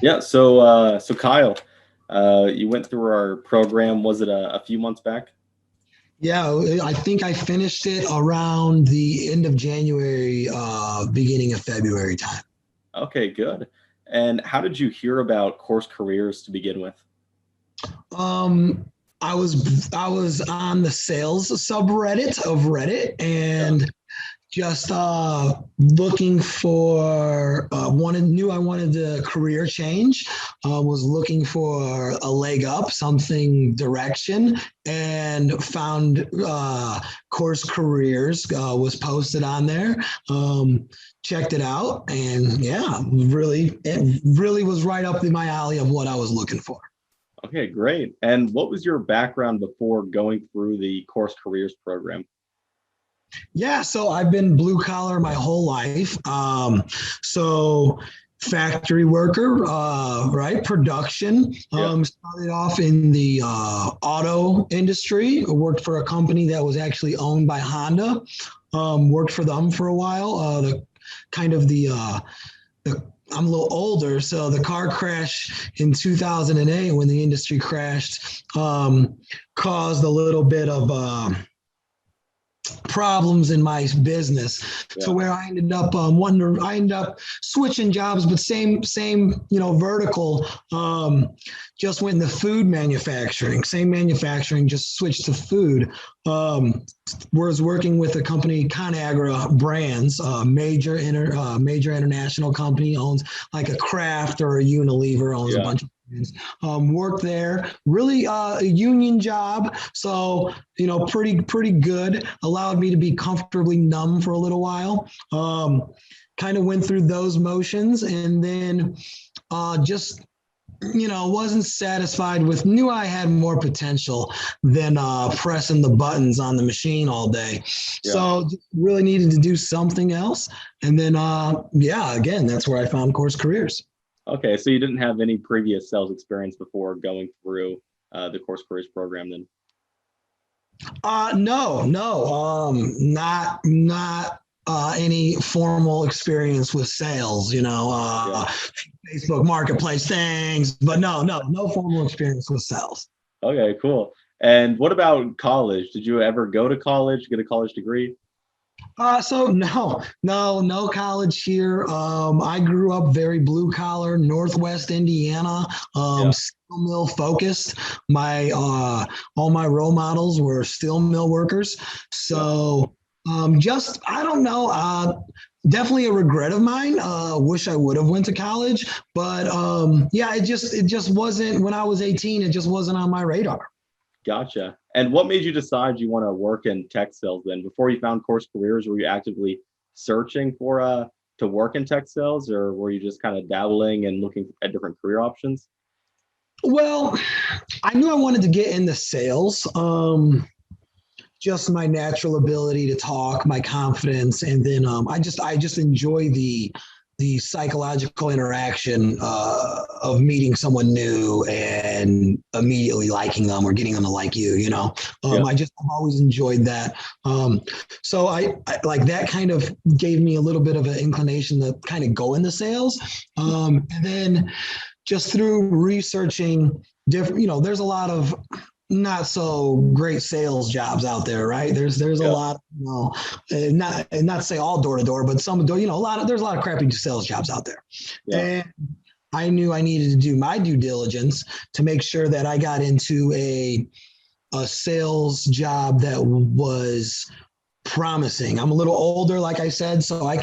Yeah. So Kyle, you went through our program. Was it a few months back? Yeah, I think I finished it around the end of January, beginning of February time. Okay, good. And how did you hear about course careers to begin with? Um, I was on the sales subreddit of Reddit Yeah. and just looking for wanted knew I wanted a career change. Was looking for a leg up, something direction, and found course careers was posted on there. Checked it out, and yeah, it really was right up in my alley of what I was looking for. Okay, great. And what was your background before going through the course careers program? Yeah, so I've been blue collar my whole life. So factory worker, right? Production. Yeah. Started off in the auto industry. I worked for a company that was actually owned by Honda. Worked for them for a while. The kind of the I'm a little older, so the car crash in 2008 when the industry crashed caused a little bit of problems in my business to Yeah. where I ended up I ended up switching jobs, but same vertical. Just went into food manufacturing, same manufacturing, just switched to food. Um, was working with a company, Conagra Brands, major international company, owns like a Kraft or a Unilever, owns a Yeah. bunch of brands. Worked there, really a union job, so pretty good. Allowed me to be comfortably numb for a little while. Kind of went through those motions, and then just wasn't satisfied with, knew I had more potential than pressing the buttons on the machine all day. Yeah. So just really needed to do something else. And then, yeah, again, that's where I found Course Careers. Okay, so you didn't have any previous sales experience before going through the course careers program then? No, not any formal experience with sales, Yeah. Facebook marketplace things, but no formal experience with sales. Okay, cool. And what about college? Did you ever go to college, get a college degree? So no college here. I grew up very blue collar, Northwest Indiana, Yeah. steel mill focused. My all my role models were steel mill workers. Yeah. So just I don't know. Definitely a regret of mine. Wish I would have went to college, but yeah, it just wasn't when I was 18. It just wasn't on my radar. Gotcha. And what made you decide you want to work in tech sales then? Before you found course careers, were you actively searching for to work in tech sales, or were you just kind of dabbling and looking at different career options? Well, I knew I wanted to get into sales. Just my natural ability to talk, my confidence, and then I just enjoy the psychological interaction of meeting someone new and immediately liking them or getting them to like you. Yeah. I've always enjoyed that. So I like that kind of gave me a little bit of an inclination to kind of go into sales, and then just through researching different, there's a lot of not so great sales jobs out there, right? There's a Yeah. lot, not to say all door to door, but some door, there's a lot of crappy sales jobs out there. Yeah. And I knew I needed to do my due diligence to make sure that I got into a sales job that was promising. I'm a little older, like I said, so I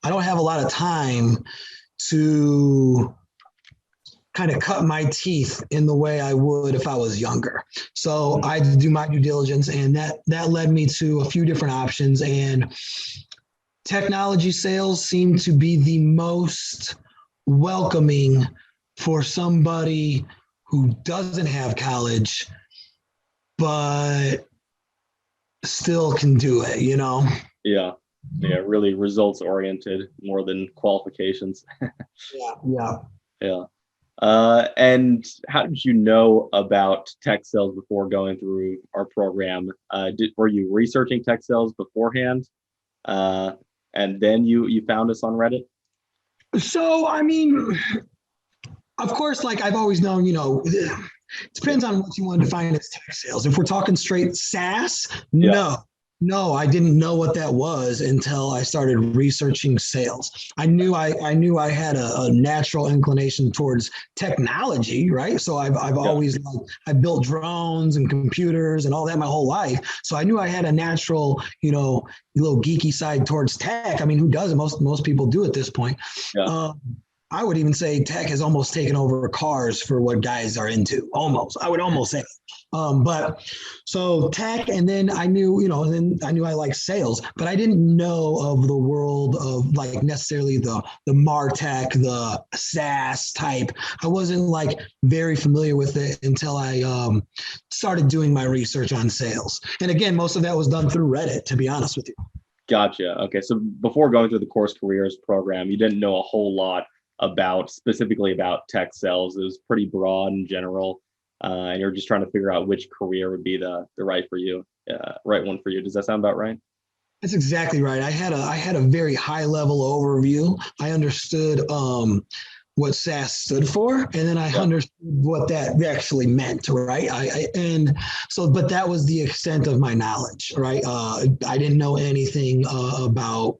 don't have a lot of time to kind of cut my teeth in the way I would if I was younger. So Mhm. I had to do my due diligence, and that led me to a few different options. And technology sales seem to be the most welcoming for somebody who doesn't have college but still can do it. Yeah. Yeah. Really results oriented more than qualifications. Yeah, yeah. Yeah. And how did you know about tech sales before going through our program? Were you researching tech sales beforehand, and then you found us on Reddit? So I mean, of course, like I've always known, it depends on what you want to define as tech sales. If we're talking straight SaaS, Yeah. no, I didn't know what that was until I started researching sales. I knew I had a natural inclination towards technology, right? So I've Yeah. always I built drones and computers and all that my whole life. So I knew I had a natural, little geeky side towards tech. I mean, who doesn't? Most people do at this point. Yeah. I would even say tech has almost taken over cars for what guys are into. Almost, I would almost say. But so tech, and then I knew, and then I knew I liked sales, but I didn't know of the world of like necessarily the Martech, the SaaS type. I wasn't like very familiar with it until I started doing my research on sales. And again, most of that was done through Reddit, to be honest with you. Gotcha. Okay. So before going through the course careers program, you didn't know a whole lot specifically about tech sales. It was pretty broad and general. And you're just trying to figure out which career would be the right one for you. Does that sound about right? That's exactly right. I had a very high level overview. I understood what SaaS stood for, and then I Yeah. understood what that actually meant. Right. And so, but that was the extent of my knowledge. Right. I didn't know anything about.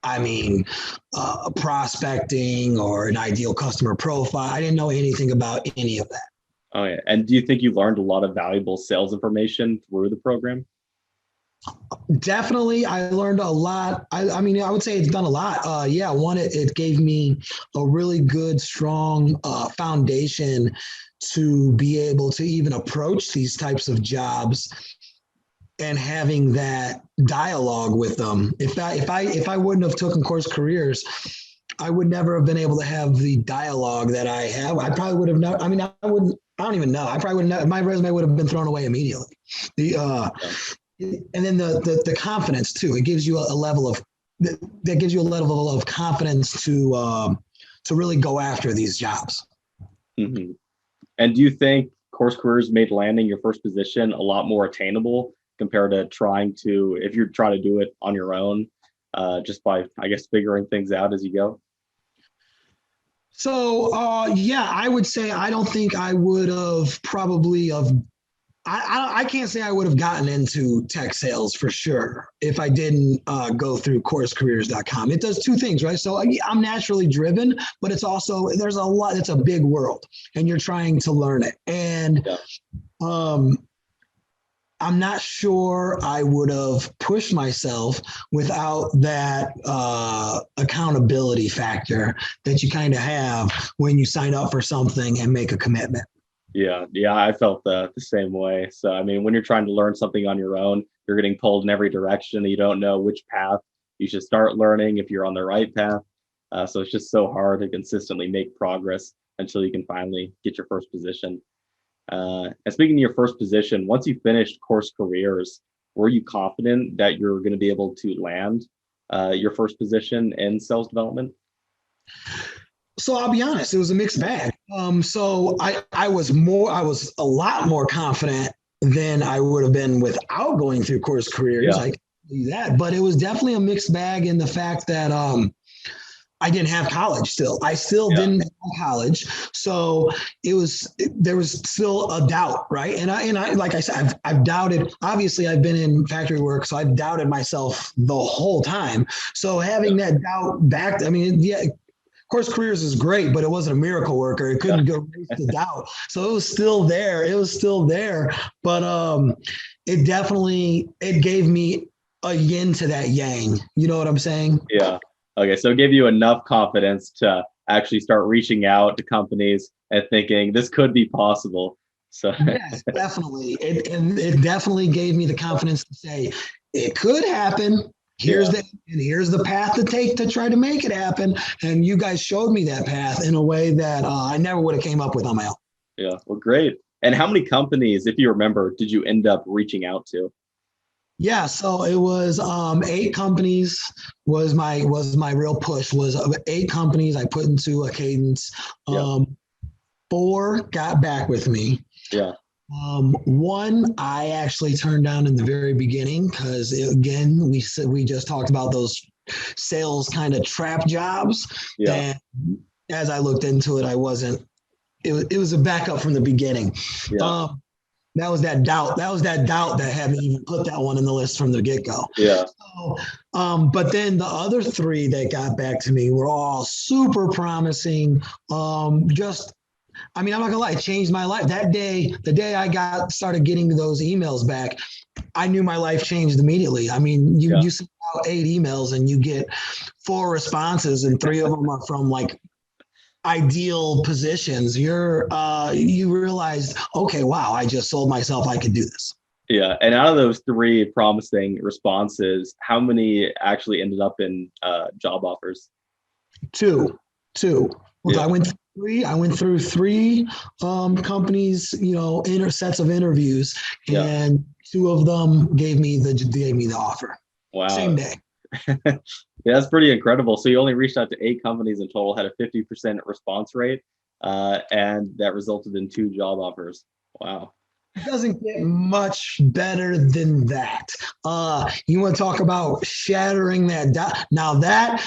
I mean, prospecting or an ideal customer profile. I didn't know anything about any of that. Oh yeah. And do you think you learned a lot of valuable sales information through the program? Definitely, I learned a lot. I mean, I would say it's done a lot. Yeah, one, it gave me a really good, strong foundation to be able to even approach these types of jobs and having that dialogue with them. If I wouldn't have taken course careers, I would never have been able to have the dialogue that I have. I probably would have not. I mean, I wouldn't. I don't even know. I probably wouldn't. My resume would have been thrown away immediately. The Yeah. and then the confidence too. It gives you a level of that gives you a level of confidence to really go after these jobs. Hmm. And do you think course careers made landing your first position a lot more attainable compared to if you're trying to do it on your own, just by, I guess, figuring things out as you go? So yeah, I would say I don't think I would have probably of I can't say I would have gotten into tech sales for sure if I didn't go through coursecareers.com. It does two things, right? So I'm naturally driven, but it's also, there's a lot, it's a big world and you're trying to learn it. And Yeah. um, I'm not sure I would have pushed myself without that accountability factor that you kind of have when you sign up for something and make a commitment. Yeah, yeah, I felt the same way. So, I mean, when you're trying to learn something on your own, you're getting pulled in every direction, and you don't know which path you should start learning if you're on the right path. So it's just so hard to consistently make progress until you can finally get your first position. And speaking of your first position, once you finished course careers, were you confident that you're going to be able to land your first position in sales development? So I'll be honest, it was a mixed bag. So I was a lot more confident than I would have been without going through course careers. Yeah, I can tell you that, but it was definitely a mixed bag in the fact that I didn't have college still. I still yeah, didn't have college. So there was still a doubt, right? And I like I said, I've doubted, obviously I've been in factory work, so I've doubted myself the whole time. So yeah, having that doubt back, I mean, yeah, course careers is great, but it wasn't a miracle worker. It yeah. couldn't go erase the doubt. So it was still there. It was still there. But it gave me a yin to that yang. You know what I'm saying? Yeah. Okay. So it gave you enough confidence to actually start reaching out to companies and thinking this could be possible. So Yes, definitely. And it definitely gave me the confidence to say it could happen. yeah, Here's the path to take to try to make it happen. And you guys showed me that path in a way that I never would have came up with on my own. yeah. Well, great. And how many companies, if you remember, did you end up reaching out to? Yeah, so it was 8 companies was my real push was 8 companies I put into a cadence. Yeah, 4 got back with me. yeah, One I actually turned down in the very beginning because again we just talked about those sales kind of trap jobs, yeah, and as I looked into it, I wasn't. it was a backup from the beginning. Yeah. That was that doubt. That was that doubt that had me even put that one in the list from the get go. Yeah. So, but then the other three that got back to me were all super promising. I mean, I'm not gonna lie, it changed my life. That day, the day I started getting those emails back, I knew my life changed immediately. I mean, Yeah. you send out 8 emails and you get 4 responses, and 3 of them are from like ideal positions. You realize, okay, wow, I just sold myself. I could do this. Yeah. And out of those 3 promising responses, how many actually ended up in job offers? Two. Well, Yeah. I went through 3 companies, sets of interviews, Yeah. and 2 of them gave me the offer Wow. same day. Yeah, that's pretty incredible. So you only reached out to 8 companies in total, had a 50% response rate, and that resulted in 2 job offers. Wow. It doesn't get much better than that. You want to talk about shattering that doubt? Now that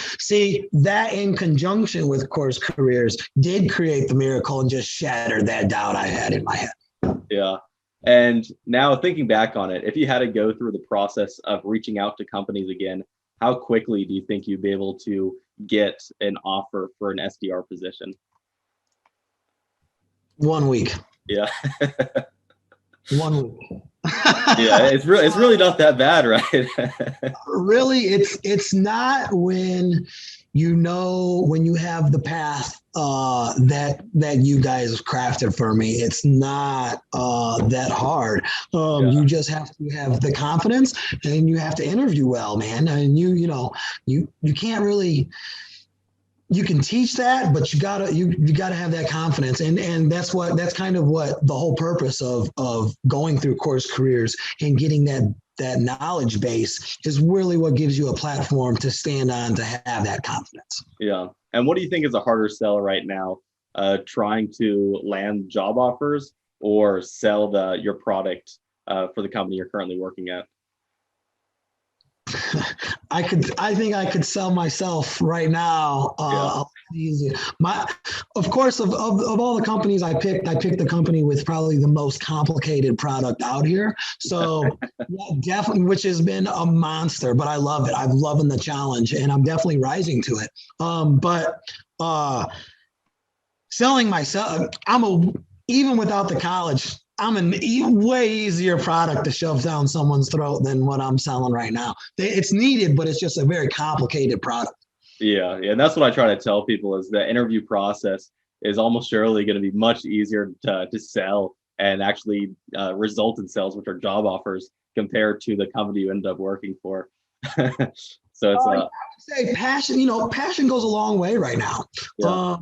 in conjunction with Course Careers did create the miracle and just shatter that doubt I had in my head. Yeah. And now thinking back on it, if you had to go through the process of reaching out to companies again, how quickly do you think you'd be able to get an offer for an SDR position? 1 week. Yeah. 1 week. Yeah, it's really not that bad, right? Really, it's not when when you have the path that you guys crafted for me. It's not that hard. Yeah. You just have to have the confidence, and you have to interview well, man. And you can't really. You can teach that, but you gotta have that confidence, and that's kind of what the whole purpose of going through Course Careers and getting that knowledge base is really what gives you a platform to stand on to have that confidence. Yeah. And what do you think is a harder sell right now? Trying to land job offers or sell your product for the company you're currently working at? I think I could sell myself right now. Yeah. Easier. Of course, of all the companies I picked the company with probably the most complicated product out here. So yeah, definitely, which has been a monster, but I love it. I'm loving the challenge, and I'm definitely rising to it. But selling myself, even without the college, I'm an way easier product to shove down someone's throat than what I'm selling right now. It's needed, but it's just a very complicated product. Yeah, yeah, and that's what I try to tell people is the interview process is almost surely going to be much easier to sell and actually result in sales, which are job offers, compared to the company you ended up working for. So it's I would say passion. Passion goes a long way right now. yeah.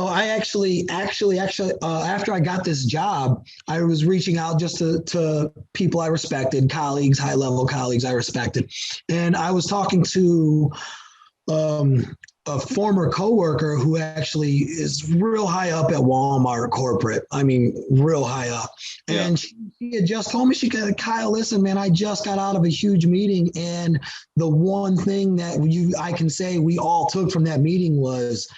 I actually, after I got this job, I was reaching out just to people I respected, colleagues, high level colleagues I respected, and I was talking to a former coworker who actually is real high up at Walmart corporate. I mean, real high up. Yeah. And she had just told me, Kyle, listen, man, I just got out of a huge meeting. And the one thing that I can say we all took from that meeting was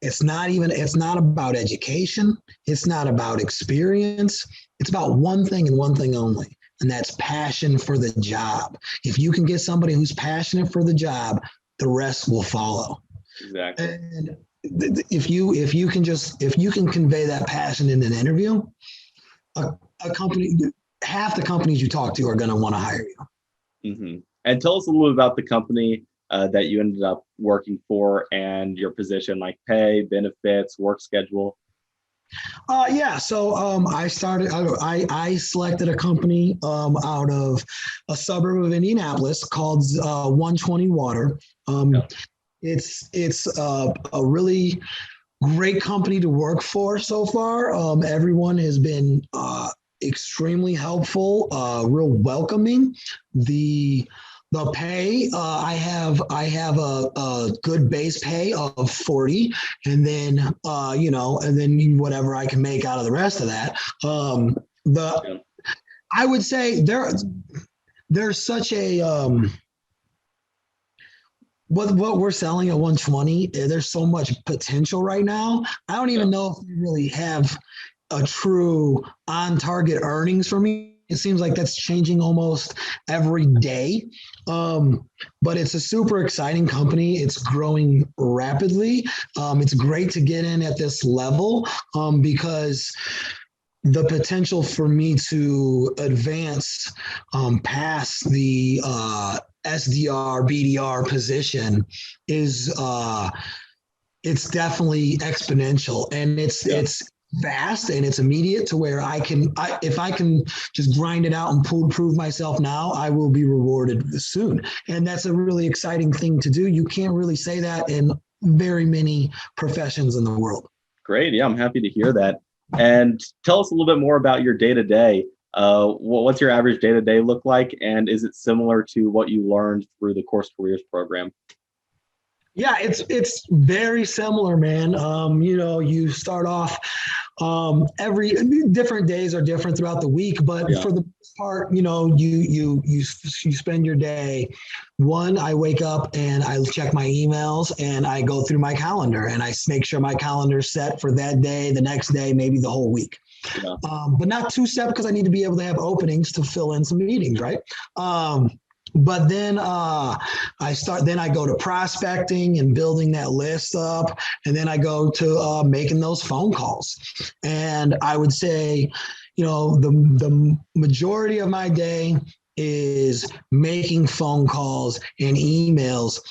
it's not about education. It's not about experience. It's about one thing and one thing only. And that's passion for the job. If you can get somebody who's passionate for the job, the rest will follow. Exactly. And if you can convey that passion in an interview, a company, half the companies you talk to are going to want to hire you. Mm-hmm. And tell us a little bit about the company that you ended up working for and your position, like pay, benefits, work schedule. Yeah. So I selected a company out of a suburb of Indianapolis called 120 Water. Yeah. It's a really great company to work for so far. Everyone has been extremely helpful, real welcoming. The pay, I have a good base pay of 40, and then and then whatever I can make out of the rest of that. Yeah. I would say there's such a what we're selling at 120, there's so much potential right now. I don't Yeah. even know if we really have a true on target earnings for me. It seems like that's changing almost every day. But it's a super exciting company. It's growing rapidly. It's great to get in at this level because the potential for me to advance past the SDR, BDR position is it's definitely exponential, and Yeah. it's fast and it's immediate to where if I can just grind it out and prove myself now, I will be rewarded soon. And that's a really exciting thing to do. You can't really say that in very many professions in the world. Great. Yeah, I'm happy to hear that. And tell us a little bit more about your day to day. What's your average day to day look like? And is it similar to what you learned through the Course Careers program? Yeah, it's very similar, man. You start off every different days are different throughout the week, but Yeah. for the most part, you spend your day. One, I wake up and I check my emails and I go through my calendar and I make sure my calendar's set for that day, the next day, maybe the whole week. Yeah. But not too set because I need to be able to have openings to fill in some meetings, right? But then then I go to prospecting and building that list up, and then I go to making those phone calls. And I would say, the majority of my day is making phone calls and emails.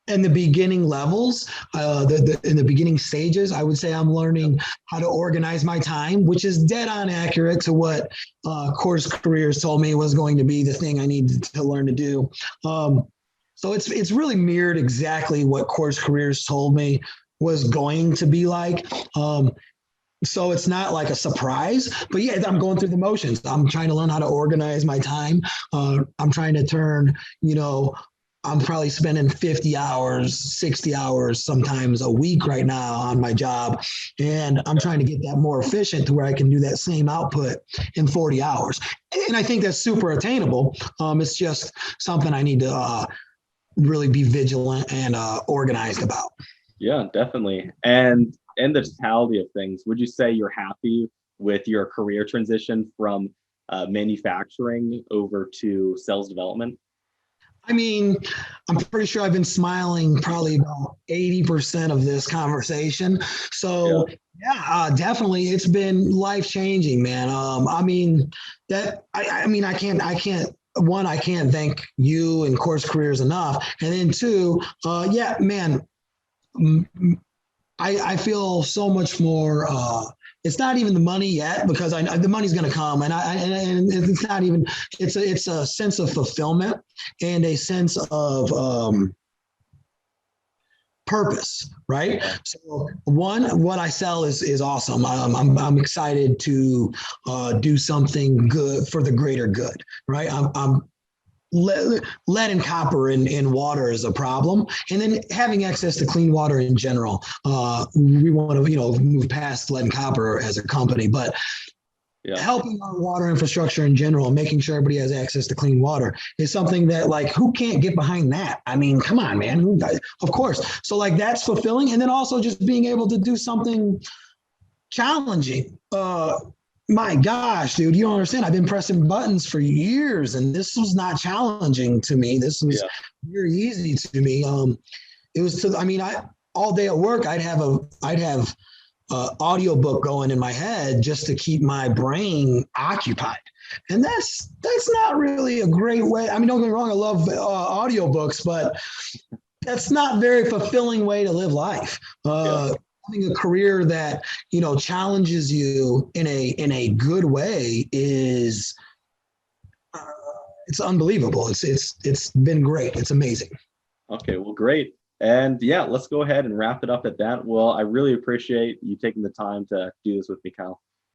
In the beginning levels, in the beginning stages, I would say I'm learning how to organize my time, which is dead on accurate to what Course Careers told me was going to be the thing I needed to learn to do. So it's really mirrored exactly what Course Careers told me was going to be like. So it's not like a surprise, but yeah, I'm going through the motions. I'm trying to learn how to organize my time. I'm trying to turn, I'm probably spending 50 hours, 60 hours sometimes a week right now on my job. And I'm trying to get that more efficient to where I can do that same output in 40 hours. And I think that's super attainable. It's just something I need to really be vigilant and organized about. Yeah, definitely. And in the totality of things, would you say you're happy with your career transition from manufacturing over to sales development? I mean, I'm pretty sure I've been smiling probably about 80% of this conversation. Yeah. So yeah, definitely it's been life changing, man. I mean I can't thank you and Course Careers enough. And then two, yeah, man, I feel so much more. It's not even the money yet because the money's going to come, and it's not even. It's a sense of fulfillment and a sense of purpose, right? Yeah. So one, what I sell is awesome. I'm excited to do something good for the greater good, right? I'm lead and copper in water is a problem, and then having access to clean water in general. We want to move past lead and copper as a company, but Yeah. helping our water infrastructure in general, making sure everybody has access to clean water is something that, like, who can't get behind that? I mean, come on, man. Of course. So like that's fulfilling, and then also just being able to do something challenging. My gosh, dude, you don't understand. I've been pressing buttons for years, and this was not challenging to me. This was Yeah. very easy to me. It was to, I mean, I all day at work, I'd have audiobook going in my head just to keep my brain occupied. And that's not really a great way. I mean, don't get me wrong, I love audiobooks, but that's not a very fulfilling way to live life. Yeah. Having a career that challenges you in a good way is uh, it's unbelievable. It's been great. It's amazing. Okay. Well, great. And yeah, let's go ahead and wrap it up at that. Well, I really appreciate you taking the time to do this with me, Kyle.